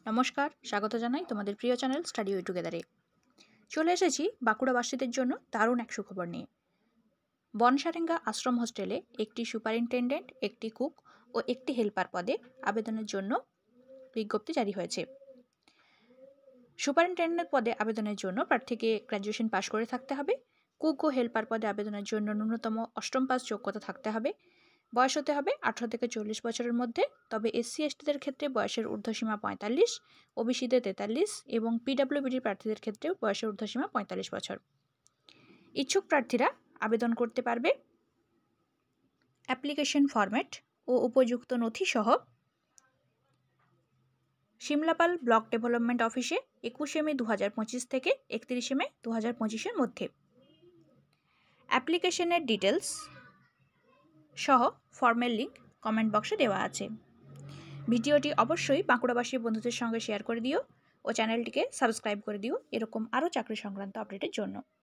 নমস্কার, স্বাগত জানাই তোমাদের প্রিয় চ্যানেল স্টাডি উইথ টুগেদারে। চলে এসেছি বাঁকুড়াবাসীদের জন্য দারুণ এক সুখবর নিয়ে। বনসারেঙ্গা আশ্রম হোস্টেলে একটি সুপারিনটেনডেন্ট, একটি কুক ও একটি হেল্পার পদে আবেদনের জন্য বিজ্ঞপ্তি জারি হয়েছে। সুপারিনটেন্ডেন্ট পদে আবেদনের জন্য প্রার্থীকে গ্র্যাজুয়েশন পাশ করে থাকতে হবে। কুক ও হেল্পার পদে আবেদনের জন্য ন্যূনতম অষ্টম পাস যোগ্যতা থাকতে হবে। বয়স হতে হবে 18 থেকে 40 বছরের মধ্যে। তবে এসসি এসটিদের ক্ষেত্রে বয়সের ঊর্ধ্বসীমা 45, ওবিসিদের 43 এবং পিডব্লিউবিডি প্রার্থীদের ক্ষেত্রেও বয়সের ঊর্ধ্বসীমা 45 বছর। ইচ্ছুক প্রার্থীরা আবেদন করতে পারবে অ্যাপ্লিকেশন ফরম্যাট ও উপযুক্ত নথি সহ সিমলাপাল ব্লক ডেভেলপমেন্ট অফিসে 21শে মে 2025 থেকে 31শে মে 2025-এর মধ্যে। অ্যাপ্লিকেশনের ডিটেলস সহ ফর্মের লিঙ্ক কমেন্ট বক্সে দেওয়া আছে। ভিডিওটি অবশ্যই বাঁকুড়াবাসী বন্ধুদের সঙ্গে শেয়ার করে দিও ও চ্যানেলটিকে সাবস্ক্রাইব করে দিও এরকম আরও চাকরি সংক্রান্ত আপডেটের জন্য।